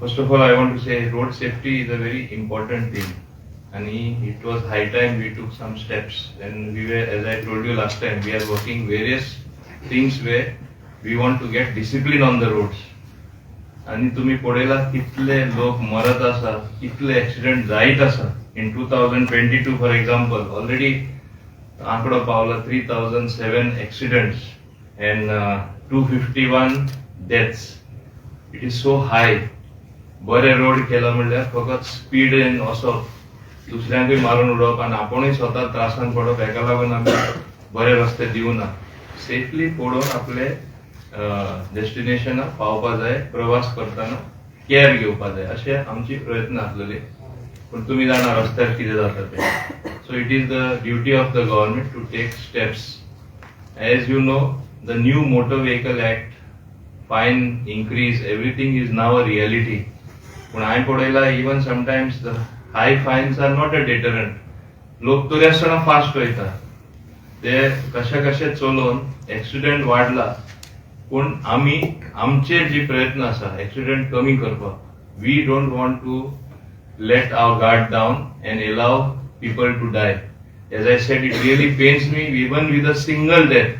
First of all, I want to say road safety is a very important thing. And it was high time we took some steps. And we were, as I told you last time, we are working various things where we want to get discipline on the roads. आणि तुम्ही पळयला कितले लोक मरत आसा, कितले accident जायत आसा. इन 2022 फॉर एग्जांपल ऑलरेडी आंकडो पावला 3007 accidents and 251 deaths. It is so high. बरे रोड केला म्हणल्यार फकत स्पीडन वचप, दुसऱ्यांकूय मारून उडोवप आनी आपुणूय स्वता त्रासान पडप, हेका लागून आमी बरे रस्ते दिवना. सेफली पळोवन आपले डेस्टिनेशनाक पावपा जाय, प्रवास करतना केअर घेवपा जाय, अशे आमची प्रयत्न आसलेले. पण तुम्ही जाणा रस्त्यार कितें जाता ते. So it is the duty of the government to take steps. As you know, the new motor vehicle act, fine increase, everything is now a reality. But I podela, even sometimes the high fines are not a deterrent. लोक तो रस्त्याना fast वयता, ते कशा चलोवन accident वाडला. पण आमी आमचे जे प्रयत्न आसा एक्सिडेंट कमी करपाक, we don't want to let our guard down and allow people to die. As I said, it really pains me, even with a single death.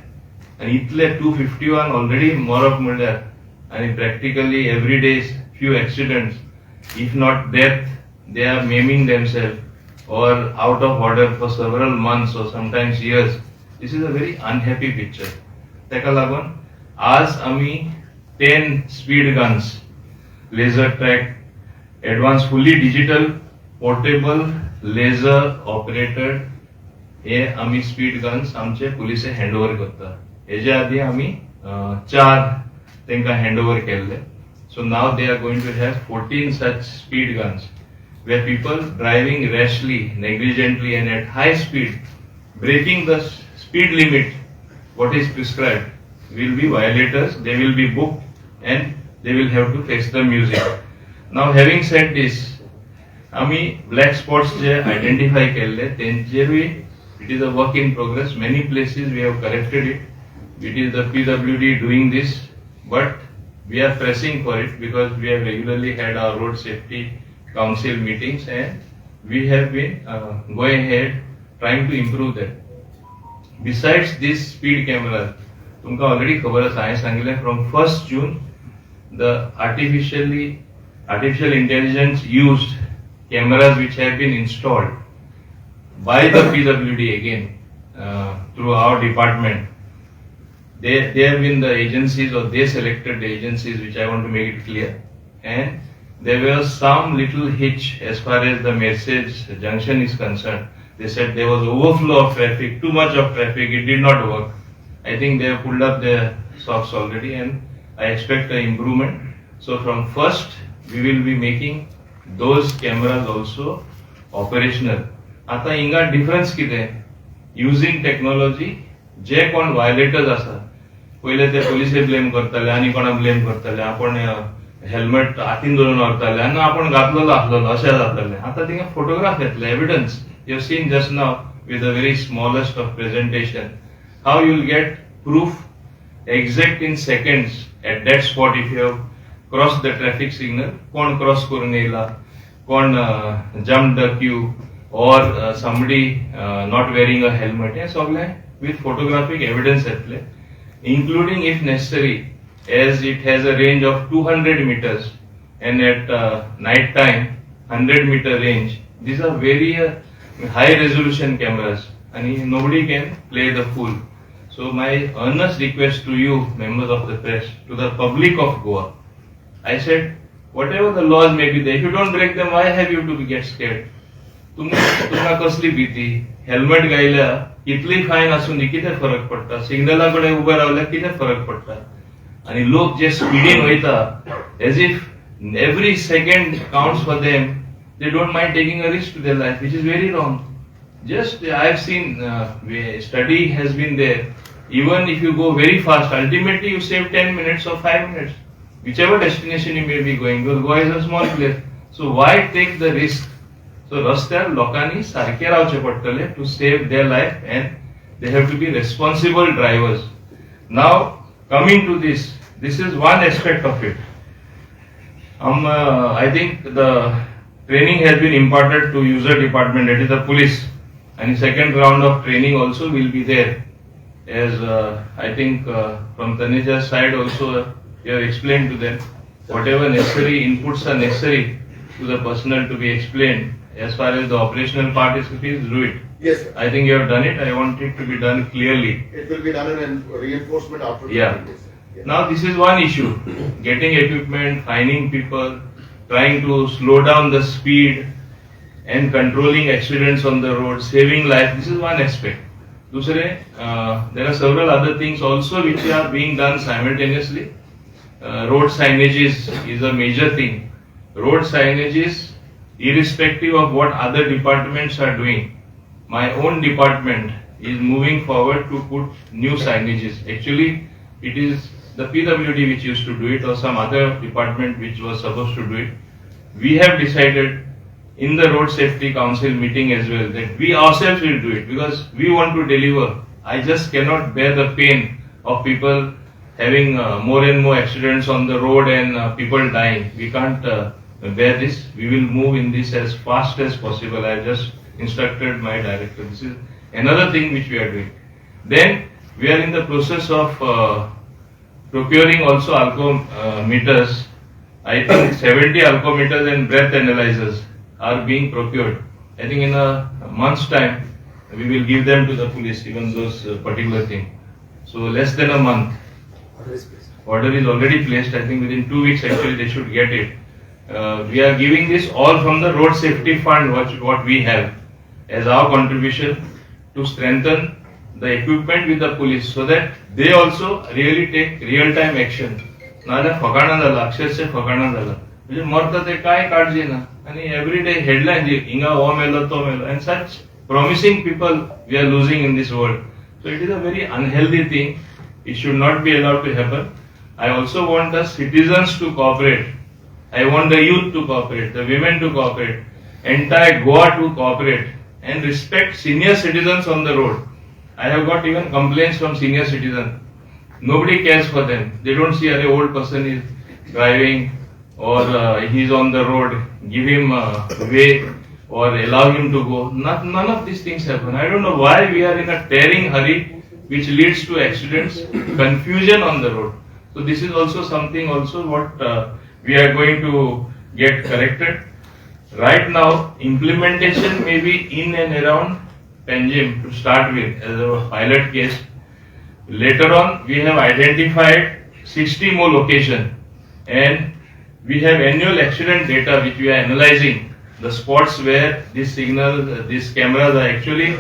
And इतले 251 already मरप म्हणल्यार, आणि practically every day few accidents, if not death, they are maiming themselves or out of order for several months or sometimes years. This is a very unhappy picture. तेका लागून आज आमी 10 speed guns, laser track, advanced fully digital portable laser operated हे आमी speed guns आमचे पुलिसे handover करता. हेच्या आधी आम्ही 4 तांकां हँडओव्हर केल्ले. So now they are going to have 14 such speed guns where people driving rashly, negligently and at high speed, breaking the speed limit what is prescribed will be violators. They will be booked and they will have to face the music. Now having said this, आम्ही black spots जे identify केल्ले तेंचेरूय it is a work in progress. Many places we have corrected it. It is the PWD doing this, but we are pressing for it because we have regularly had our road safety council meetings and we have been going ahead trying to improve that. Besides these speed cameras, तुमका already खबर आसा, हांवें सांगिल्लें from 1st June the artificial intelligence used cameras which have been installed by the PWD again through our department. They have been the agencies, or they selected the agencies, which I want to make it clear. And there was some little hitch as far as the Mercedes junction is concerned. They said there was overflow of traffic, too much of traffic, it did not work. I think they have pulled up their socks already and I expect an improvement. So from first, we will be making those cameras also operational. आता इंगा difference कितें? Using technology, जे कोण violators आसा, पहिले ते पोलिसे blame करताले आनी कोणा blame करताले, आपण हेल्मेट हातीन धरून व्हरताले आनी आपण घातलेलो आसलेलो अशें जातालें. आतां थिंगा फोटोग्राफ येतले, evidence. You have seen just now with a very smallest of presentation how you will get proof exact in seconds at that spot if you have cross the traffic signal, कोण cross करून येयला, कोण jump the queue or somebody not wearing a helmet. हे सगळे with photographic evidence येतले, including if necessary, as it has a range of 200 meters and at night time 100-meter range. These are very high resolution cameras and nobody can play the fool. So my earnest request to you, members of the press, to the public of Goa, I said, whatever the laws may be there, if you don't break them, why have you to get scared? तुमका कसली भीती? Helmet घायल्या इतली fine असून कितें फरक पडटा? सिग्नला कडेन ube रावल्यार कितें फरक पडटा? आणि लोक जे स्पीडीन वयता, as if every second counts for them, they don't mind taking a risk to their life, which is very wrong. Just I have seen study has been there. Even if you go very fast, ultimately you save 10 minutes or 5 minutes, whichever destination you may be going. Because Goa is a small place, so why take the risk? So रस्त्यार लोकांनी सारखे रावचे पडटले to save their life and they have to be responsible drivers. Now coming to this is one aspect of it. I think the training has been imparted to user department, that is the police, and the second round of training also will be there. As I think from Taneja's side also, we have explained to them whatever necessary inputs are necessary to the personnel to be explained. As far as the operational part is, please do it. Yes, sir. I think you have done it. I want it to be done clearly. It will be done in reinforcement after. Yeah. 20 days, sir. Yeah. Now this is one issue, getting equipment, finding people, trying to slow down the speed and controlling accidents on the road, saving life. This is one aspect. Dusre, there are several other things also which are being done simultaneously. Road signages is a major thing. Road signages, irrespective of what other departments are doing, my own department is moving forward to put new signages. Actually, it is the PWD which used to do it, or some other department which was supposed to do it. We have decided in the Road Safety Council meeting as well that we ourselves will do it because we want to deliver. I just cannot bear the pain of people having more and more accidents on the road and people dying. We can't bear this. We will move in this as fast as possible. I just instructed my director. This is another thing which we are doing. Then we are in the process of procuring also alcometers. I think 70 alcometers and breath analyzers are being procured. I think in a month's time we will give them to the police, even those particular things. So less than a month. Order is already placed. I think within 2 weeks actually they should get it. We are giving this all from the road safety fund, what we have as our contribution to strengthen the equipment with the police so that they also really take real time action. नाल्या फकाणा झाला अक्षरशः फकाणा झाला म्हणजे मरता ते काय काळजी ना आणि एव्हरी डे हेडलाईन हिंगा हो मेलो तो मेलो and such promising people we are losing in this world so it is a very unhealthy thing it should not be allowed to happen I also want the citizens to cooperate. I want the youth to cooperate, the women to cooperate, entire Goa to cooperate and respect senior citizens on the road. I have got even complaints from senior citizens. Nobody cares for them. They don't see an old person is driving or he's on the road, give him way or allow him to go. None of these things happen. I don't know why we are in a tearing hurry which leads to accidents, confusion on the road. So this is also something also what we are going to get corrected. Right now, implementation may be in and around Panjim to start with as a pilot case. Later on, we have identified 60 more locations and we have annual accident data which we are analyzing. The spots where this signal, these cameras are actually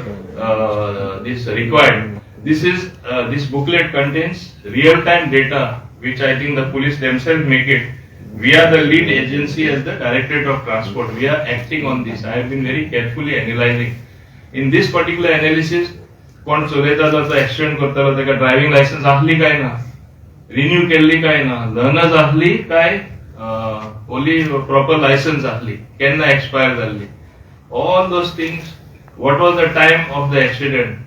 this required. This booklet contains real-time data which I think the police themselves make it. We are the lead agency as the Directorate of Transport. We are acting on this. I have been very carefully analyzing. In this particular analysis, कोण चलयता जाता accident करतालो ताका driving licence आसली काय ना, renew केल्ली काय ना, लर्नर्स आसली काय ओनली प्रॉपर लायसन्स आसली, केन्ना एक्सपायर जाल्ली, all those things. What was the time of the accident?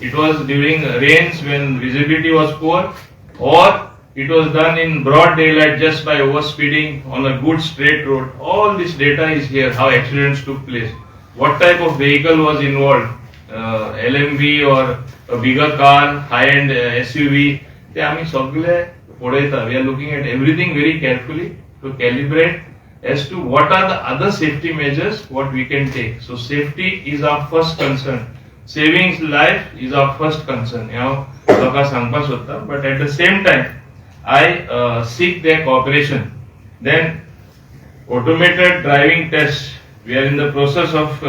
It was during rains when visibility was poor, or it was done in broad daylight just by overspeeding on a good straight road. All this data is here, how accidents took place, what type of vehicle was involved, LMV or a bigger car, high-end SUV. ते आम्ही सगळे पळयता. We are looking at everything very carefully to calibrate as to what are the other safety measures what we can take. So safety is our first concern. Saving life is our first concern. हांव लोकांक सांगपाक सोदता, but at the same time I seek their cooperation. Then automated driving tests, we are in the process of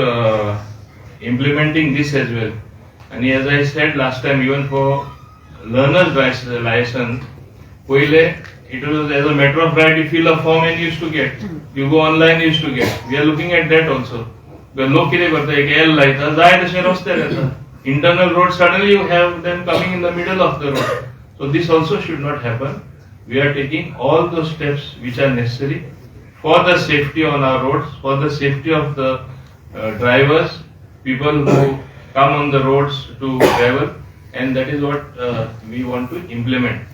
implementing this as well. And as I said last time, even for learner's license, it was as a matter of right, you fill a form and you used to get. You go online, you used to get. We are looking at that also. लोक कितें करता, एक L लायता, जाय तशें रस्ते येता. Internal road, suddenly you have them coming in the middle of the road. So this also should not happen. We are taking all those steps which are necessary for the safety on our roads, for the safety of the drivers, people who come on the roads to travel, and that is what we want to implement.